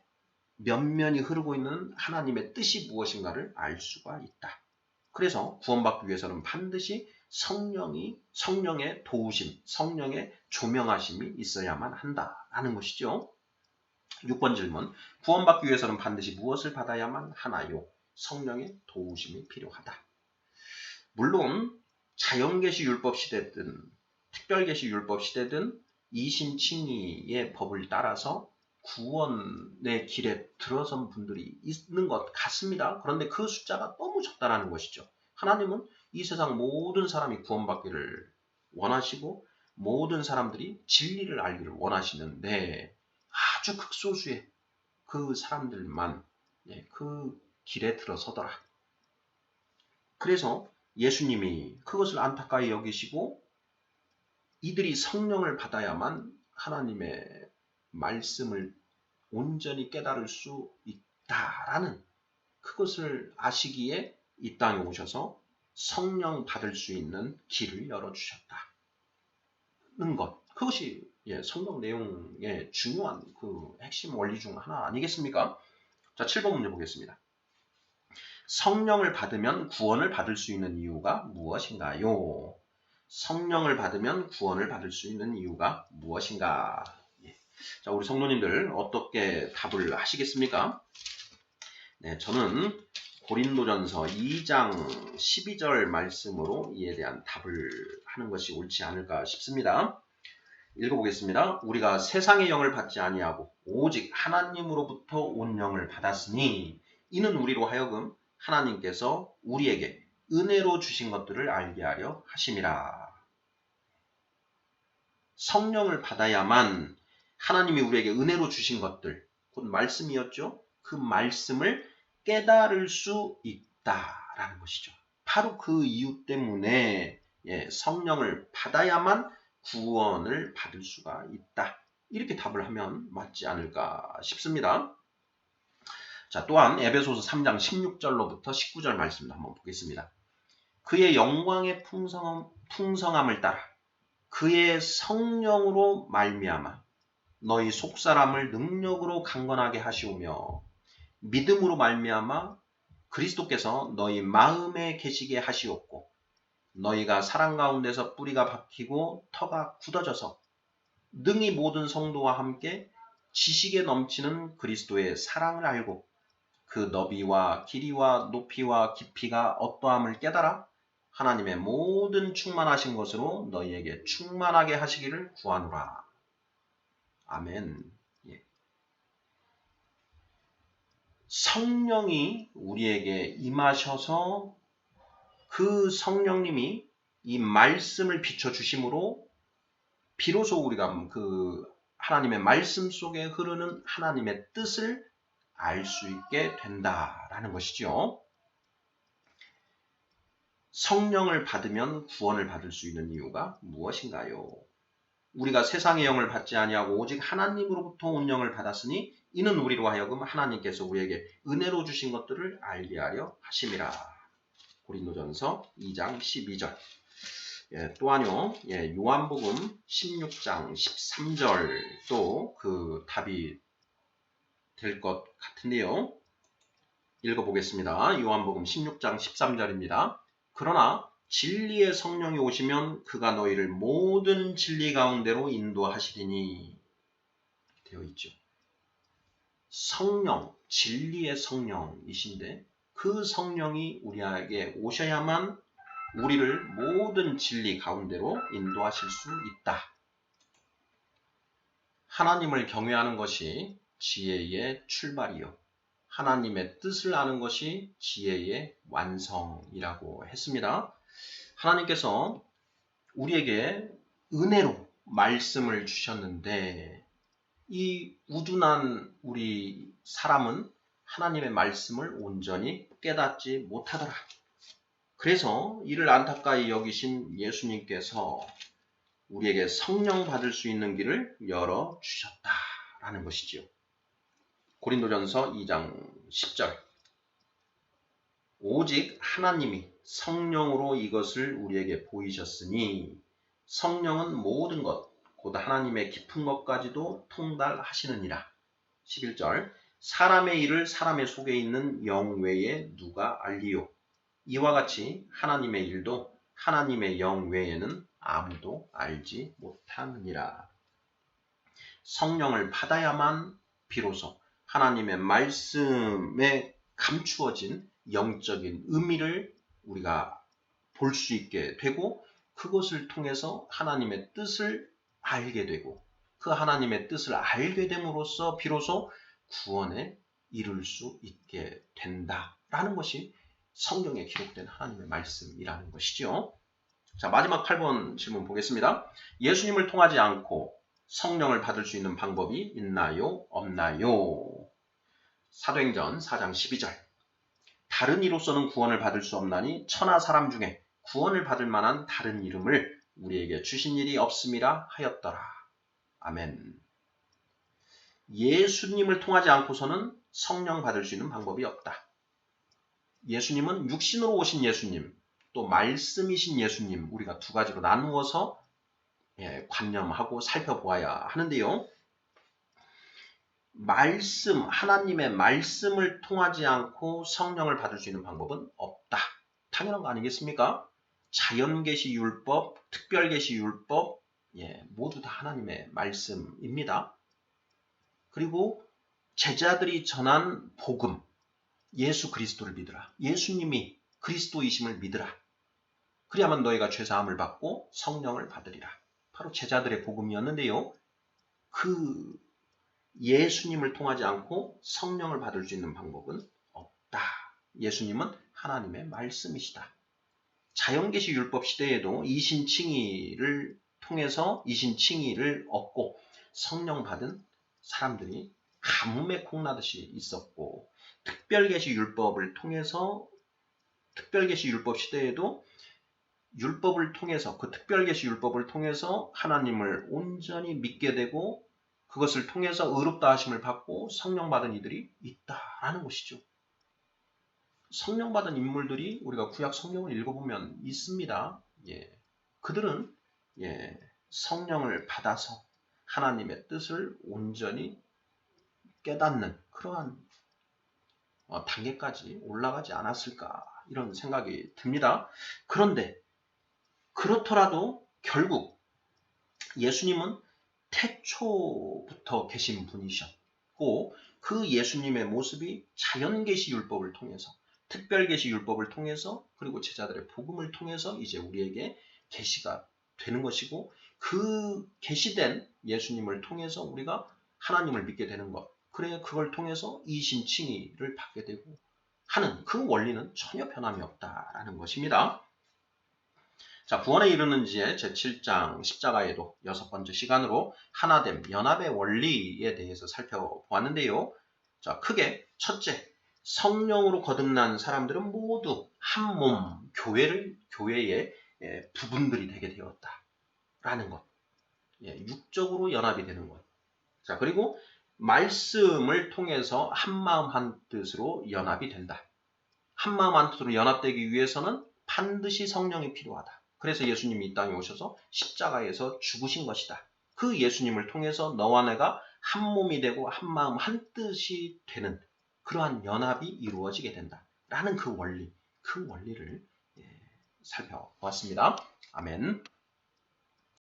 면면이 흐르고 있는 하나님의 뜻이 무엇인가를 알 수가 있다. 그래서 구원받기 위해서는 반드시 성령의 도우심, 성령의 조명하심이 있어야만 한다라는 것이죠. 6번 질문. 구원받기 위해서는 반드시 무엇을 받아야만 하나요? 성령의 도우심이 필요하다. 물론 자연계시 율법 시대든 특별계시 율법 시대든 이신칭의의 법을 따라서 구원의 길에 들어선 분들이 있는 것 같습니다. 그런데 그 숫자가 너무 적다라는 것이죠. 하나님은 이 세상 모든 사람이 구원받기를 원하시고 모든 사람들이 진리를 알기를 원하시는데 아주 극소수의 그 사람들만 그 길에 들어서더라. 그래서 예수님이 그것을 안타까이 여기시고 이들이 성령을 받아야만 하나님의 말씀을 온전히 깨달을 수 있다라는 그것을 아시기에 이 땅에 오셔서 성령 받을 수 있는 길을 열어주셨다는 것. 그것이 성경 내용의 중요한 그 핵심 원리 중 하나 아니겠습니까? 자, 7번 문제 보겠습니다. 성령을 받으면 구원을 받을 수 있는 이유가 무엇인가요? 성령을 받으면 구원을 받을 수 있는 이유가 무엇인가? 자, 우리 성도님들 어떻게 답을 하시겠습니까? 네, 저는 고린도전서 2장 12절 말씀으로 이에 대한 답을 하는 것이 옳지 않을까 싶습니다. 읽어보겠습니다. 우리가 세상의 영을 받지 아니하고 오직 하나님으로부터 온 영을 받았으니 이는 우리로 하여금 하나님께서 우리에게 은혜로 주신 것들을 알게 하려 하심이라. 성령을 받아야만 하나님이 우리에게 은혜로 주신 것들, 곧 말씀이었죠. 그 말씀을 깨달을 수 있다라는 것이죠. 바로 그 이유 때문에 성령을 받아야만 구원을 받을 수가 있다. 이렇게 답을 하면 맞지 않을까 싶습니다. 자, 또한 에베소서 3장 16절로부터 19절 말씀도 한번 보겠습니다. 그의 영광의 풍성함을 따라 그의 성령으로 말미암아 너희 속사람을 능력으로 강건하게 하시오며 믿음으로 말미암아 그리스도께서 너희 마음에 계시게 하시옵고 너희가 사랑 가운데서 뿌리가 박히고 터가 굳어져서 능히 모든 성도와 함께 지식에 넘치는 그리스도의 사랑을 알고 그 너비와 길이와 높이와 깊이가 어떠함을 깨달아 하나님의 모든 충만하신 것으로 너희에게 충만하게 하시기를 구하노라. 아멘. 성령이 우리에게 임하셔서 그 성령님이 이 말씀을 비춰주심으로 비로소 우리가 그 하나님의 말씀 속에 흐르는 하나님의 뜻을 알 수 있게 된다라는 것이죠. 성령을 받으면 구원을 받을 수 있는 이유가 무엇인가요? 우리가 세상의 영을 받지 아니하고 오직 하나님으로부터 온 영을 받았으니 이는 우리로 하여금 하나님께서 우리에게 은혜로 주신 것들을 알게 하려 하심이라. 고린도전서 2장 12절. 또한요, 요한복음 16장 13절도 그 답이 될 것 같은데요. 읽어보겠습니다. 요한복음 16장 13절입니다. 그러나 진리의 성령이 오시면 그가 너희를 모든 진리 가운데로 인도하시리니 되어 있죠. 성령, 진리의 성령이신데 그 성령이 우리에게 오셔야만 우리를 모든 진리 가운데로 인도하실 수 있다. 하나님을 경외하는 것이 지혜의 출발이요. 하나님의 뜻을 아는 것이 지혜의 완성이라고 했습니다. 하나님께서 우리에게 은혜로 말씀을 주셨는데 이 우둔한 우리 사람은 하나님의 말씀을 온전히 깨닫지 못하더라. 그래서 이를 안타까이 여기신 예수님께서 우리에게 성령 받을 수 있는 길을 열어주셨다라는 것이지요. 고린도전서 2장 10절. 오직 하나님이 성령으로 이것을 우리에게 보이셨으니 성령은 모든 것, 곧 하나님의 깊은 것까지도 통달하시느니라. 11절. 사람의 일을 사람의 속에 있는 영 외에 누가 알리요? 이와 같이 하나님의 일도 하나님의 영 외에는 아무도 알지 못하느니라. 성령을 받아야만 비로소 하나님의 말씀에 감추어진 영적인 의미를 우리가 볼 수 있게 되고 그것을 통해서 하나님의 뜻을 알게 되고 그 하나님의 뜻을 알게 됨으로써 비로소 구원에 이룰 수 있게 된다라는 것이 성경에 기록된 하나님의 말씀이라는 것이죠. 자, 마지막 8번 질문 보겠습니다. 예수님을 통하지 않고 성령을 받을 수 있는 방법이 있나요? 없나요? 사도행전 4장 12절. 다른 이로서는 구원을 받을 수 없나니 천하 사람 중에 구원을 받을 만한 다른 이름을 우리에게 주신 일이 없음이라 하였더라. 아멘. 예수님을 통하지 않고서는 성령 받을 수 있는 방법이 없다. 예수님은 육신으로 오신 예수님, 또 말씀이신 예수님, 우리가 두 가지로 나누어서 관념하고 살펴보아야 하는데요. 하나님의 말씀을 통하지 않고 성령을 받을 수 있는 방법은 없다. 당연한 거 아니겠습니까? 자연계시 율법, 특별계시 율법, 모두 다 하나님의 말씀입니다. 그리고 제자들이 전한 복음, 예수 그리스도를 믿으라. 예수님이 그리스도이심을 믿으라. 그리야만 너희가 죄사함을 받고 성령을 받으리라. 바로 제자들의 복음이었는데요. 그 예수님을 통하지 않고 성령을 받을 수 있는 방법은 없다. 예수님은 하나님의 말씀이시다. 자연계시 율법 시대에도 이신칭의를 통해서 이신칭의를 얻고 성령 받은 사람들이 가뭄에 콩나듯이 있었고, 특별계시 율법을 통해서 특별계시 율법 시대에도 율법을 통해서 그 특별계시 율법을 통해서 하나님을 온전히 믿게 되고 그것을 통해서 의롭다 하심을 받고 성령 받은 이들이 있다라는 것이죠. 성령 받은 인물들이 우리가 구약 성경을 읽어보면 있습니다. 그들은 성령을 받아서 하나님의 뜻을 온전히 깨닫는 그러한 단계까지 올라가지 않았을까 이런 생각이 듭니다. 그런데 그렇더라도 결국 예수님은 태초부터 계신 분이셨고 그 예수님의 모습이 자연계시 율법을 통해서 특별계시 율법을 통해서 그리고 제자들의 복음을 통해서 이제 우리에게 계시가 되는 것이고 그 계시된 예수님을 통해서 우리가 하나님을 믿게 되는 것 그래 그걸 통해서 이신칭의를 받게 되고 하는 그 원리는 전혀 변함이 없다라는 것입니다. 자, 구원에 이르는 지의 제7장 십자가에도 6번째 시간으로 하나됨, 연합의 원리에 대해서 살펴보았는데요. 자, 크게 첫째, 성령으로 거듭난 사람들은 모두 한 몸, 교회의 부분들이 되게 되었다라는 것. 육적으로 연합이 되는 것. 자, 그리고 말씀을 통해서 한 마음 한 뜻으로 연합이 된다. 한 마음 한 뜻으로 연합되기 위해서는 반드시 성령이 필요하다. 그래서 예수님이 이 땅에 오셔서 십자가에서 죽으신 것이다. 그 예수님을 통해서 너와 내가 한 몸이 되고 한 마음 한 뜻이 되는 그러한 연합이 이루어지게 된다. 라는 그 원리를 살펴보았습니다. 아멘.